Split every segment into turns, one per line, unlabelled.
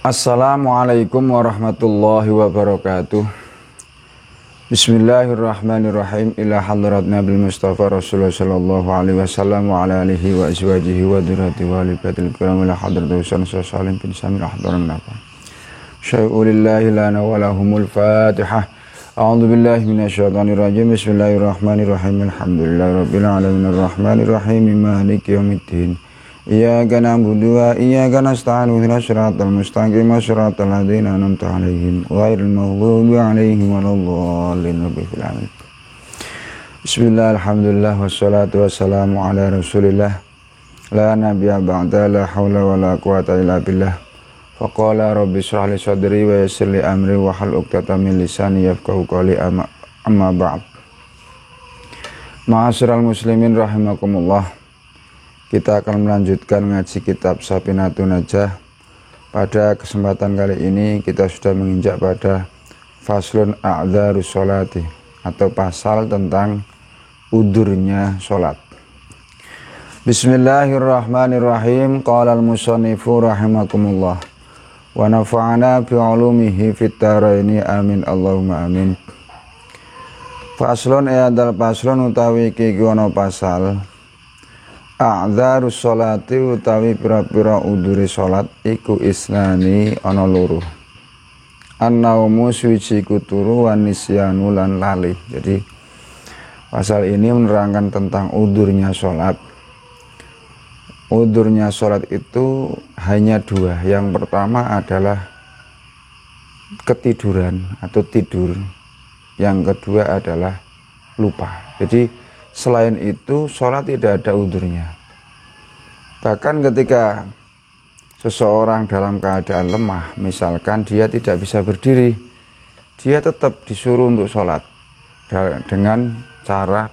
Assalamualaikum warahmatullahi wabarakatuh. Bismillahirrahmanirrahim. Ila hadrat Nabi Mustafa Rasulullah sallallahu alaihi wasallam wa ala alihi wa azwajihi wa dzurriyyatihi wa alihi kiram ila hadrat Husain salim bin Samir ahdaran nafa. Syai'ulillahi lana wa lahumul Fatihah. A'udzu billahi minasyaitonir rajim. Bismillahirrahmanirrahim. Alhamdulillahirabbil alamin arrahmanir rahim maliki yaumiddin. Iyyaka na'budu wa iyyaka nasta'in ihdinas siratal mustaqim siratal ladzina an'amta 'alaihim ghairil maghdubi 'alaihim waladdallin. Bismillah, alhamdulillah, wassalatu wassalamu ala rasulillah la nabiyya ba'da, la haula wala quwwata illa billah. Faqala rabbi shrah li sadri wa yassir li amri wa hlul 'uqdatam min lisani yafqahu qawli, amma ba'd. Ma'asyiral muslimin rahimakumullah. Kita akan melanjutkan ngaji kitab Safinatun Najah. Pada kesempatan kali ini kita sudah menginjak pada faslun a'dzarus sholati, atau pasal tentang udurnya sholat. Bismillahirrahmanirrahim. Qala al-musannifu rahimakumullah wa nafa'ana bi'ulumihi fit dharaini amin Allahumma amin. Faslun a'dzal faslun utawi iki ana pasal a'dzarus sholati utawi pira-pira udure salat iku isnani ana loro. An-naumu suci kuturu wan nisyanu lan lali. Jadi pasal ini menerangkan tentang udurnya salat. Udurnya salat itu hanya dua. Yang pertama adalah ketiduran atau tidur. Yang kedua adalah lupa. Jadi selain itu sholat tidak ada udurnya. Bahkan ketika seseorang dalam keadaan lemah, misalkan dia tidak bisa berdiri, dia tetap disuruh untuk sholat dengan cara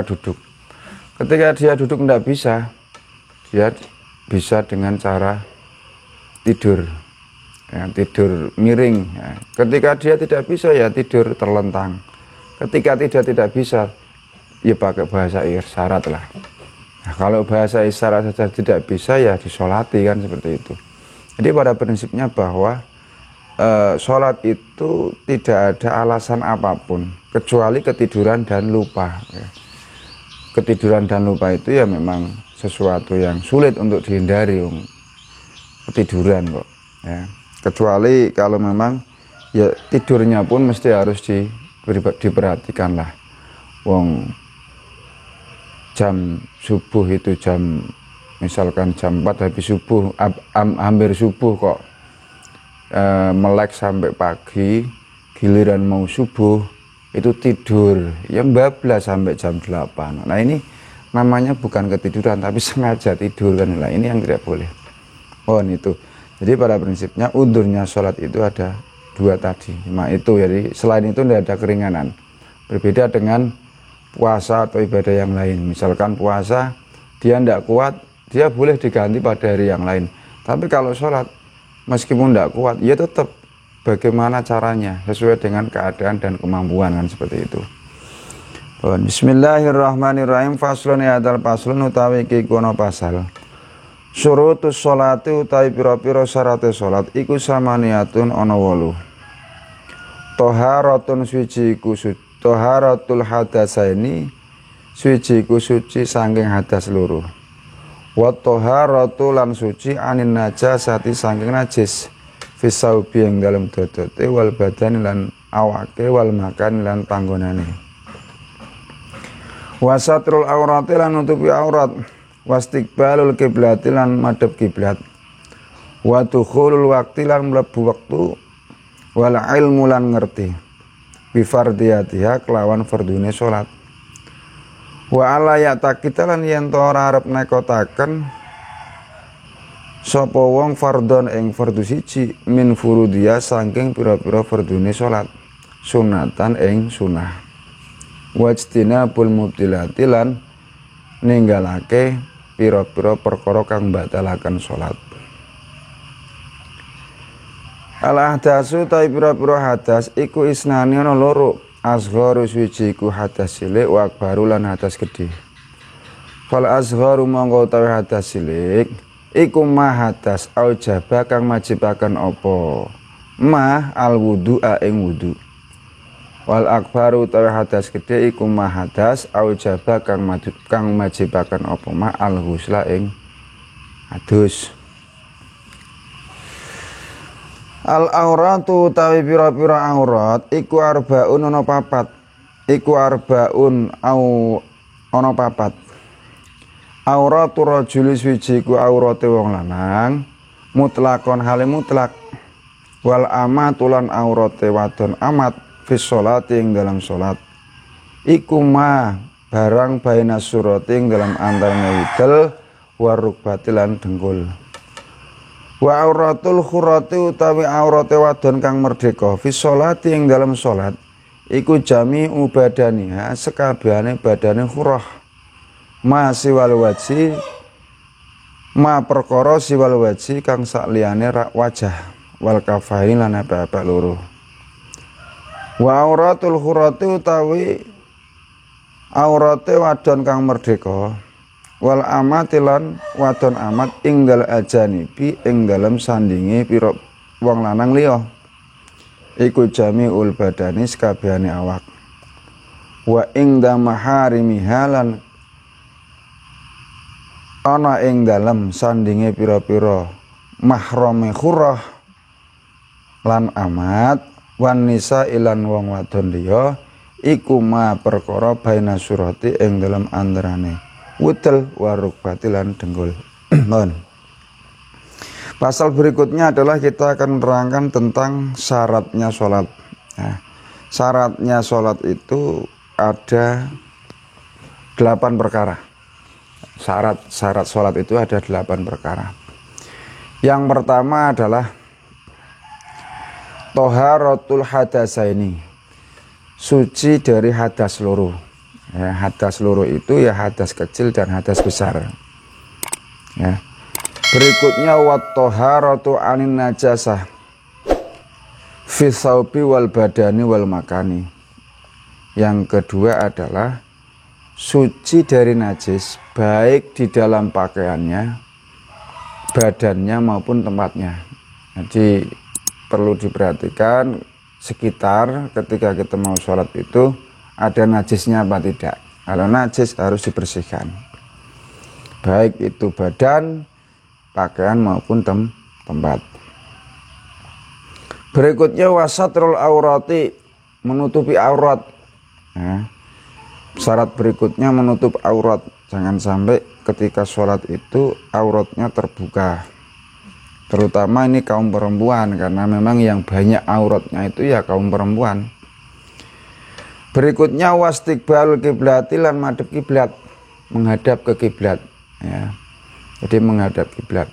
duduk. Ketika dia duduk tidak bisa, dia bisa dengan cara tidur, tidur miring. Ketika dia tidak bisa, ya tidur terlentang. Ketika tidak bisa, ya pakai bahasa isyarat lah. Nah, kalau bahasa isyarat saja tidak bisa, ya disolati, kan seperti itu. Jadi pada prinsipnya bahwa sholat itu tidak ada alasan apapun kecuali ketiduran dan lupa. Ketiduran dan lupa itu ya memang sesuatu yang sulit untuk dihindari, ketiduran kok. Kecuali kalau memang ya tidurnya pun mesti harus diperhatikan lah. Jam subuh itu misalkan jam 4 habis subuh, hampir subuh kok melek sampai pagi, giliran mau subuh itu tidur ya bablas sampai jam 8. Nah ini namanya bukan ketiduran tapi sengaja tidur, kan. Nah ini yang tidak boleh. Itu. Jadi pada prinsipnya udurnya sholat itu ada dua tadi. Nah itu, jadi selain itu tidak ada keringanan. Berbeda dengan puasa atau ibadah yang lain. Misalkan puasa dia tidak kuat, dia boleh diganti pada hari yang lain. Tapi kalau sholat meskipun tidak kuat, ya tetap bagaimana caranya sesuai dengan keadaan dan kemampuan, kan seperti itu. Bismillahirrahmanirrahim. Faslun a'dzal faslun utawi iki kono pasal. Syurutus sholati utawi pira-pira syaraté salat iku samaniatun ana 8. Toharatun suci iku toharatul hadasaini suci iku suci saking hadas loro. Wa toharatu lan suci anin najasati saking najis fisaubi ing dalem dodote wal badan lan awake wal makan lan panggonane. Wa satrul aurati lan nutupi aurat, wastiqbalul kiblati lan madhep kiblat, wa dukhulul waqti lan mlebu wektu, wal ilmu lan ngerti bifardiyatiha kelawan fardune salat. Wa ala ya'taqita lan yen to ora arep nekotaken sapa wong fardhon ing fardhu siji min furudiya saking pira-pira fardune salat, sunatan ing sunah. Wajtinabul mubtilati lan ninggalake pira-pira perkara kang batalaken salat. Al-ahdasu ta'i pira-pira hadas iku isnani ana loro. Asgharu suci iku hadas cilik, wa akbaru lan hadas gedhe. Fal asgharu mongko utawi hadas cilik iku ma hadas aujaba kang majibaken apa ma al wudu'a ing wudu. Wal akbaru utawi hadas gedhe iku ma hadas aujaba kang majibaken apa ma al ghusla ing adus. Al auratu utawi pira-pira aurat iku arbaun ana papat. Iku arbaun au ana papat. Auratu rajuli suci iku aurate wong lanang mutlakon hale mutlak. Wal amatu lan aurate wadon amat fis sholati ing dalam salat. Iku ma barang baina surati ing dalam antarane widal warukbati lan dengkul. Wa auratul khurati utawi aurate wadon kang merdeka fi sholati ing dalam salat iku jami'u badaniha sekabehane badane khurah ma siwal waji ma perkara siwal waji kang sakliyane rak wajah wal kafain lan apa-apa loro. Wa auratul khurati utawi aurate wadon kang merdeka wal amatilan wadon amat ing dal ajanibi ing dalam sandinge pira wong lanang liya iku jami'ul badani sakabehane awak. Wa ing damaharimi halan ana ing dalam sandinge pira-pira mahrame khurah lan amat wan nisa ilan wong wadon liya iku ma perkara baina surati ing dalam antarane wutel warukbati lan dengkul. Pasal berikutnya adalah kita akan menerangkan tentang syaratnya sholat. Nah, syaratnya sholat itu ada 8 perkara. Syarat sholat itu ada 8 perkara. Yang pertama adalah toharatul hadasaini, suci dari hadas loro. Ya, hadas loro itu ya hadas kecil dan hadas besar. Ya. Berikutnya wat toharatu anin najasah fi thawbi wal badani wal makani. Yang kedua adalah suci dari najis baik di dalam pakaiannya, badannya maupun tempatnya. Jadi perlu diperhatikan sekitar ketika kita mau sholat itu ada najisnya apa tidak. Kalau najis harus dibersihkan, baik itu badan, pakaian maupun tempat. Berikutnya wasatrul aurati, menutupi aurat. Nah, syarat berikutnya menutup aurat. Jangan sampai ketika sholat itu auratnya terbuka. Terutama ini kaum perempuan, karena memang yang banyak auratnya itu ya kaum perempuan. Berikutnya wastiqbal kiblati lan madhep kiblat, menghadap ke kiblat. Ya. Jadi menghadap kiblat.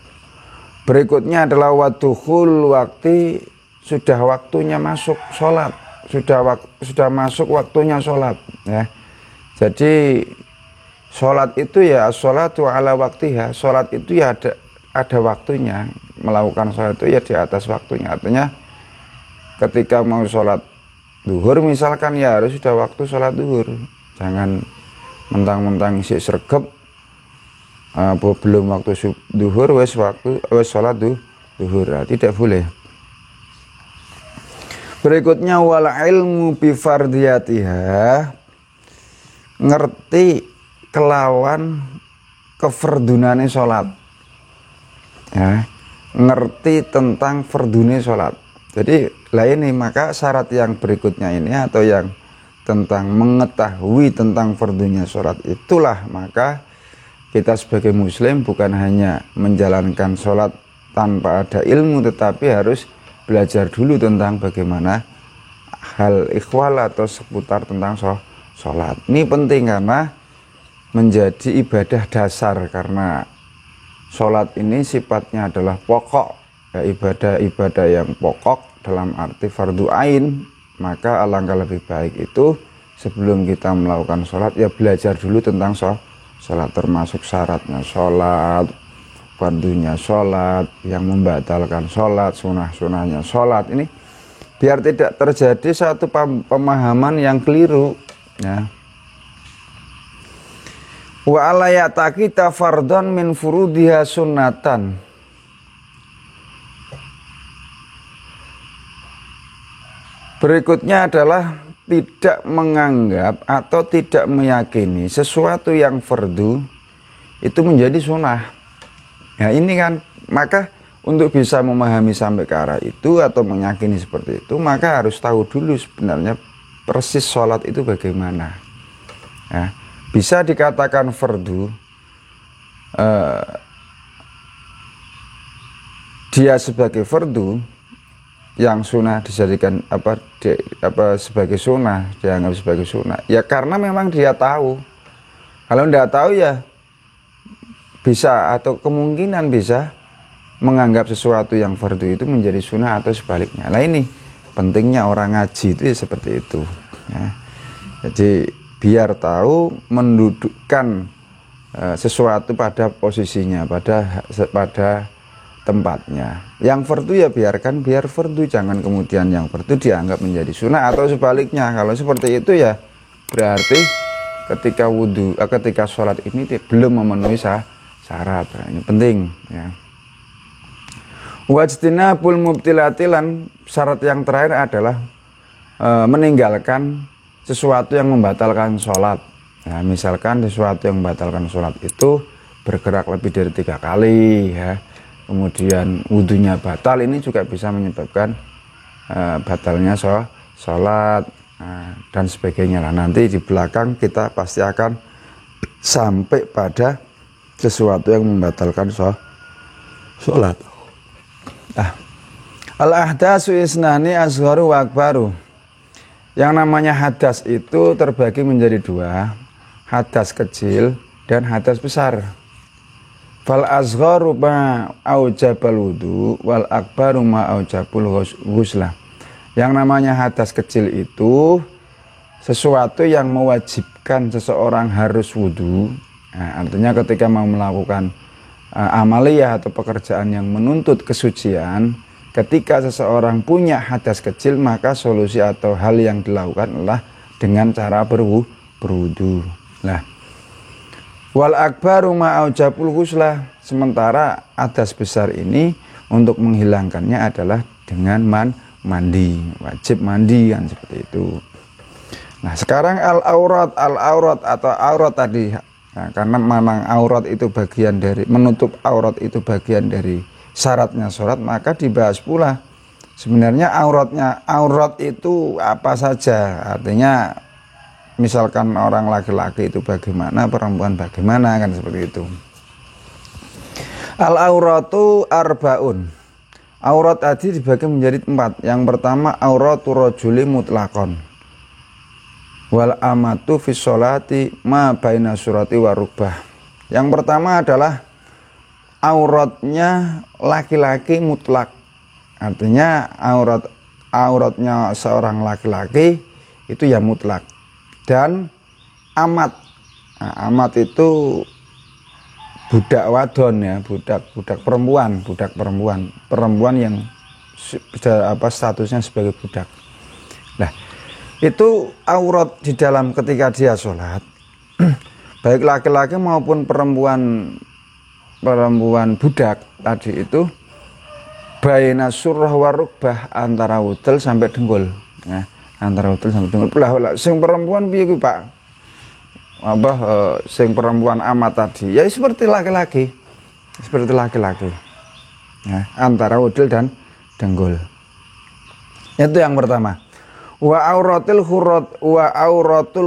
Berikutnya adalah wadukhul waktu, sudah waktunya masuk sholat, sudah masuk waktunya sholat. Ya. Jadi sholat itu ya sholatu ala waktiha, sholat itu ya ada waktunya, melakukan sholat itu ya di atas waktunya. Artinya ketika mau sholat duhur misalkan ya harus sudah waktu sholat duhur, jangan mentang-mentang isi sergep belum waktu duhur wes sholat duhur, tidak boleh. Berikutnya wal ilmu bi fardiyatiha, ngerti kelawan kefardunane sholat. Ya, ngerti tentang fardune sholat. Jadi lah ini maka syarat yang berikutnya ini atau yang tentang mengetahui tentang fardunya sholat itulah maka kita sebagai muslim bukan hanya menjalankan sholat tanpa ada ilmu, tetapi harus belajar dulu tentang bagaimana hal ikhwal atau seputar tentang sholat. Ini penting karena menjadi ibadah dasar, karena sholat ini sifatnya adalah pokok. Ya, ibadah yang pokok dalam arti fardu ain, maka alangkah lebih baik itu sebelum kita melakukan sholat ya belajar dulu tentang sholat, termasuk syaratnya sholat, fardunya sholat, yang membatalkan sholat, sunah-sunahnya sholat. Ini biar tidak terjadi satu pemahaman yang keliru. Ya. Wa alayataqita fardhon min furudiha sunnatan. Berikutnya adalah tidak menganggap atau tidak meyakini sesuatu yang fardu itu menjadi sunnah. Ya ini kan, maka untuk bisa memahami sampai ke arah itu atau meyakini seperti itu, maka harus tahu dulu sebenarnya persis sholat itu bagaimana. Ya, bisa dikatakan fardu dia sebagai fardu yang sunnah dijadikan sebagai sunnah, dianggap sebagai sunnah ya karena memang dia tahu. Kalau tidak tahu ya bisa atau kemungkinan bisa menganggap sesuatu yang fardu itu menjadi sunnah atau sebaliknya. Nah ini pentingnya orang ngaji itu ya seperti itu ya. Jadi biar tahu mendudukkan sesuatu pada posisinya, pada tempatnya. Yang fardu ya biarkan biar fardu, jangan kemudian yang fardu dianggap menjadi sunnah atau sebaliknya. Kalau seperti itu ya berarti ketika wudu, ketika sholat ini belum memenuhi syarat. Ini penting ya. Wajtinabul mubtilatilan, syarat yang terakhir adalah meninggalkan sesuatu yang membatalkan sholat. Nah, misalkan sesuatu yang membatalkan sholat itu bergerak lebih dari 3 kali ya. Kemudian wudunya batal, ini juga bisa menyebabkan batalnya sholat dan sebagainya. Nah, nanti di belakang kita pasti akan sampai pada sesuatu yang membatalkan sholat. Al-ahdatsu isnani asgharu wa akbaru. Yang namanya hadas itu terbagi menjadi 2, hadas kecil dan hadas besar. Fal asgharu ma aujabal wudu wal akbaru ma aujabul ghuslah. Yang namanya hadas kecil itu sesuatu yang mewajibkan seseorang harus wudu. Nah, artinya ketika mau melakukan amaliyah atau pekerjaan yang menuntut kesucian, ketika seseorang punya hadas kecil, maka solusi atau hal yang dilakukan adalah dengan cara berwudu. Nah, wal akbaru ma aujabul ghuslah, sementara hadas besar ini untuk menghilangkannya adalah dengan mandi, wajib mandi kan seperti itu. Nah, sekarang al-aurat atau aurat tadi. Nah, karena memang aurat itu bagian dari menutup aurat itu bagian dari syaratnya sholat, maka dibahas pula sebenarnya aurat itu apa saja. Artinya misalkan orang laki-laki itu bagaimana, perempuan bagaimana, kan seperti itu. Al-auratu arbaun. Aurat tadi dibagi menjadi 4. Yang pertama auratu rajuli mutlaqon. Wal amatu fi sholati ma baina surati wa rukbah. Yang pertama adalah auratnya laki-laki mutlak. Artinya auratnya seorang laki-laki itu ya mutlak. Dan amat. Nah, amat itu budak wadon ya, budak perempuan yang statusnya sebagai budak. Nah, itu aurat di dalam ketika dia sholat, baik laki-laki maupun perempuan budak tadi itu baina surah wa rukbah, antara wutul sampai dengkul ya, antara wutul sampai dengkul. Lah sing perempuan piye ku Pak? Sing perempuan amat tadi ya seperti laki-laki ya, antara wutul dan dengkul. Itu yang pertama. Wa auratul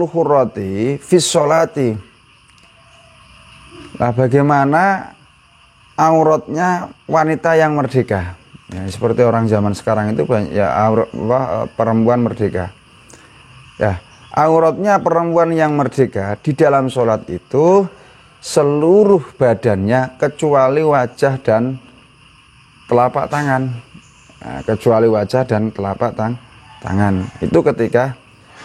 hurrati fi sholati. Lah bagaimana auratnya wanita yang merdeka? Ya, seperti orang zaman sekarang itu banyak ya perempuan merdeka. Ya, auratnya perempuan yang merdeka di dalam sholat itu seluruh badannya kecuali wajah dan telapak tangan. Nah, kecuali wajah dan telapak tangan. Itu ketika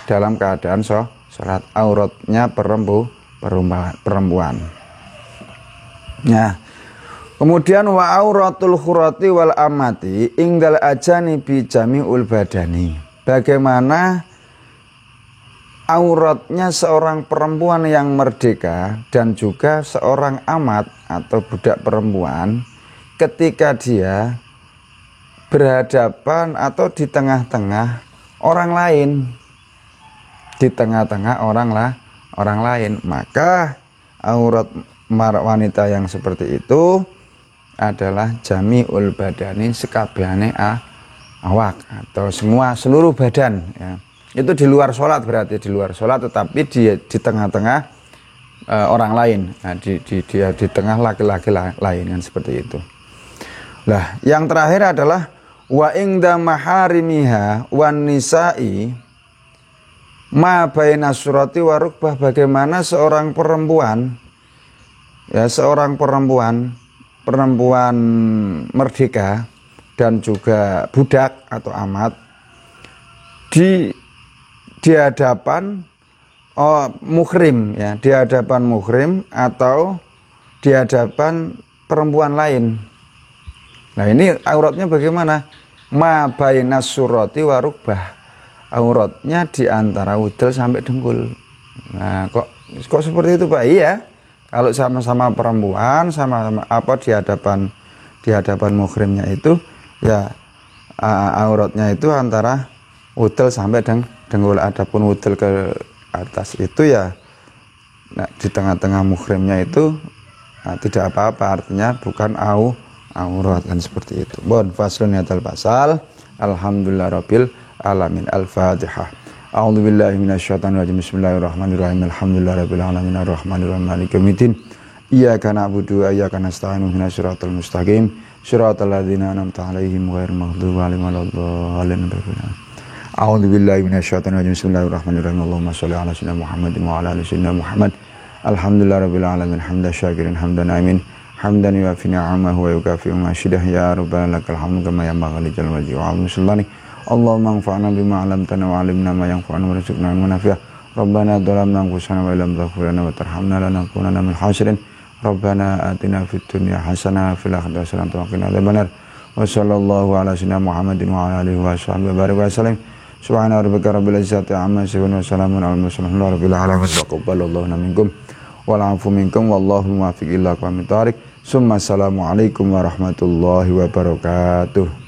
dalam keadaan sholat, auratnya perempuan. Nah, kemudian wa auratul khurati wal amati ingdal ajani bi jami'ul badani. Bagaimana auratnya seorang perempuan yang merdeka dan juga seorang amat atau budak perempuan ketika dia berhadapan atau di tengah-tengah orang lain, di tengah-tengah orang lain, maka aurat wanita yang seperti itu adalah jami'ul badani, sekabehane awak atau seluruh badan ya. Itu di luar sholat, berarti di luar sholat, tetapi dia di tengah-tengah orang lain. Nah, dia di tengah laki-laki lain kan, seperti itu. Lah, yang terakhir adalah wa ingda maharimiha wan nisa'i ma baina surati wa rukbah. Bagaimana seorang perempuan merdeka dan juga budak atau amat di hadapan muhrim ya, di hadapan muhrim atau di hadapan perempuan lain. Nah, ini auratnya bagaimana? Ma bainas surati wa rukbah. Auratnya di antara udel sampai dengkul. Nah, kok seperti itu, Pak? Iya. Kalau sama-sama perempuan, sama-sama di hadapan muhrimnya itu ya auratnya itu antara udel sampai dengkul. Adapun udel ke atas itu ya di tengah-tengah muhrimnya itu tidak apa-apa, artinya bukan aurat kan, seperti itu. Bon faslun yatal pasal. Alhamdulillahirabbil alamin. Al-Fatihah. A'udzubillahi minasyaitonir rajim. Bismillahirrahmanirrahim. Alhamdulillahirabbil alamin arrahmanirrahim maliki yaumiddin. Iyyaka na'budu wa iyyaka nasta'in. Ihdinas siratal mustaqim. Siratal ladzina an'amta 'alaihim ghairil maghdubi 'alaihim waladdallin. A'udzubillahi minasyaitonir rajim. Bismillahirrahmanirrahim. Allahumma shalli 'ala sayyidina Muhammadin wa 'ala ali sayyidina Muhammad. Alhamdulillahirabbil alamin. Hamdan syakirin hamdan na'imin. Hamdan yuwafi ni'amahu wa yukafi'u masyidah. Ya rabbana lakal hamdu kama yanbaghi li jalali wajhika wa 'azimi sultanik. Allahumma anfa'na bima 'allamtana wa 'allimna ma yanfa'una warzuqna ilman nafi'a. Rabbana dhalamna anfusana wa illam taghfir lana wa tarhamna lanakunanna minal khasirin. Rabbana atina fid dunya hasanah wa fil akhirati hasanah wa qina adzabannar. Wa sallallahu ala sayyidina Muhammadin wa ala alihi wa sahbihi wa barik wa sallim. Subhana rabbika rabbil izzati amma yasifun wa salamun alal mursalin rabbil alamin. Taqabbalallahu minkum wal 'afu minkum wallahu muwaffiq ila aqwamit thoriq. Assalamualaikum warahmatullahi wabarakatuh.